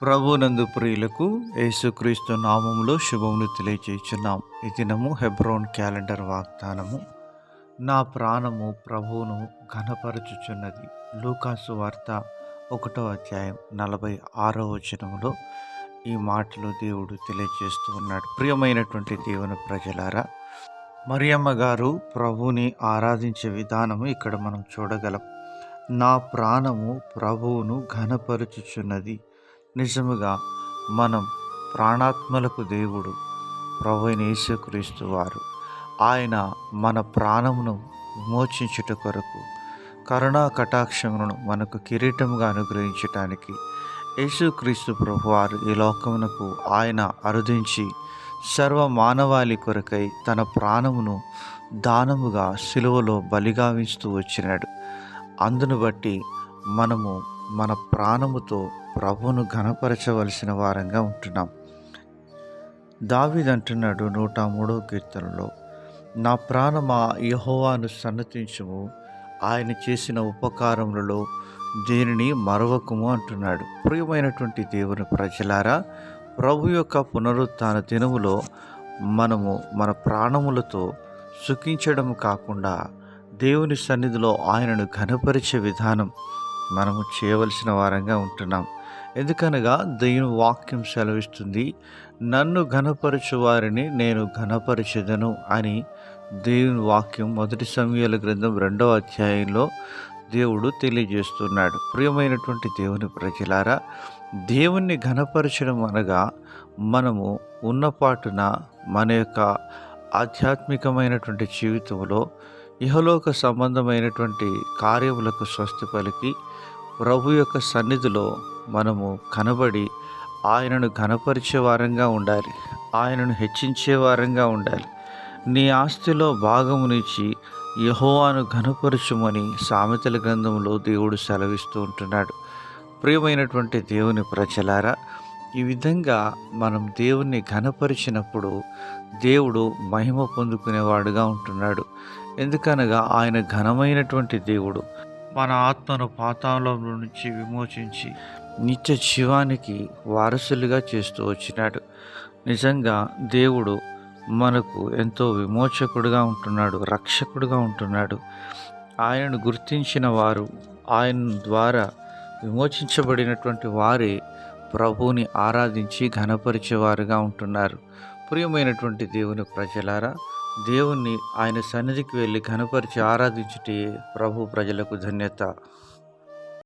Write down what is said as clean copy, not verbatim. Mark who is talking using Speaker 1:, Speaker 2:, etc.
Speaker 1: ప్రభునందు ప్రియులకు యేసుక్రీస్తు నామములో శుభములు తెలియజేయుచున్నాం. ఈ దినము హెబ్రోన్ క్యాలెండర్ వాగ్దానము. నా ప్రాణము ప్రభువును ఘనపరచుచున్నది. లూకాసు వార్త 1వ అధ్యాయం 46వ వచనములో ఈ మాటలు దేవుడు తెలియజేస్తూ ఉన్నాడు. ప్రియమైనటువంటి దేవుని ప్రజలారా, మరియమ్మ గారు ప్రభువుని ఆరాధించే విధానము ఇక్కడ మనం చూడగలం. నా ప్రాణము ప్రభువును ఘనపరచుచున్నది. నిజముగా మనం ప్రాణాత్మలకు దేవుడు ప్రభువైన యేసుక్రీస్తు వారు. ఆయన మన ప్రాణమును విమోచించుట కొరకు కరుణా కటాక్షములను మనకు కిరీటముగా అనుగ్రహించటానికి యేసుక్రీస్తు ప్రభువారు ఈ లోకమునకు ఆయన అరుదించి సర్వ మానవాళి కొరకై తన ప్రాణమును దానముగా సిలువలో బలిగావిస్తూ వచ్చినాడు. అందును బట్టి మనము మన ప్రాణముతో ప్రభువును ఘనపరచవలసిన వారంగా ఉంటున్నాం. దావీదు అంటున్నాడు 103వ కీర్తనలో, నా ప్రాణమా యెహోవాను సన్నతించుము, ఆయన చేసిన ఉపకారములలో దేనిని మరవకుము అంటున్నాడు. ప్రియమైనటువంటి దేవుని ప్రజలారా, ప్రభు యొక్క పునరుత్థాన దినములో మనము మన ప్రాణములతో సుఖించడం కాకుండా దేవుని సన్నిధిలో ఆయనను ఘనపరిచే విధానం మనము చేయవలసిన వారంగా ఉంటున్నాం. ఎందుకనగా దేవుని వాక్యం సెలవిస్తుంది, నన్ను ఘనపరచు వారిని నేను ఘనపరచెదను అని దేవుని వాక్యం 1 సమూయేలు గ్రంథం 2వ అధ్యాయంలో దేవుడు తెలియజేస్తున్నాడు. ప్రియమైనటువంటి దేవుని ప్రజలారా, దేవుణ్ణి ఘనపరచడం అనగా మనము ఉన్నపాటున మన యొక్క ఆధ్యాత్మికమైనటువంటి జీవితంలో ఇహలోక సంబంధమైనటువంటి కార్యములకు స్వస్తి పలికి ప్రభు యొక్క సన్నిధిలో మనము కనబడి ఆయనను ఘనపరిచే వారంగా ఉండాలి, ఆయనను హెచ్చించే వారంగా ఉండాలి. నీ ఆస్తిలో భాగమునిచ్చి యెహోవాను ఘనపరచుమని సామెతల గ్రంథంలో దేవుడు సెలవిస్తూ ఉంటున్నాడు. ప్రియమైనటువంటి దేవుని ప్రజలారా, ఈ విధంగా మనం దేవుణ్ణి ఘనపరిచినప్పుడు దేవుడు మహిమ పొందుకునేవాడుగా ఉంటున్నాడు. ఎందుకనగా ఆయన ఘనమైనటువంటి దేవుడు. మన ఆత్మను పాతాళం నుంచి విమోచించి నిత్య జీవానికి వారసులుగా చేస్తూ వచ్చినాడు. నిజంగా దేవుడు మనకు ఎంతో విమోచకుడుగా ఉంటున్నాడు, రక్షకుడుగా ఉంటున్నాడు. ఆయనను గుర్తించిన వారు, ఆయన ద్వారా విమోచించబడినటువంటి వారే ప్రభువుని ఆరాధించి ఘనపరిచేవారుగా ఉంటున్నారు. ప్రియమైనటువంటి దేవుని ప్రజలారా, దేవుణ్ణి ఆయన సన్నిధికి వెళ్ళి ఘనపరిచి ఆరాధించుటే ప్రభు ప్రజలకు ధన్యత.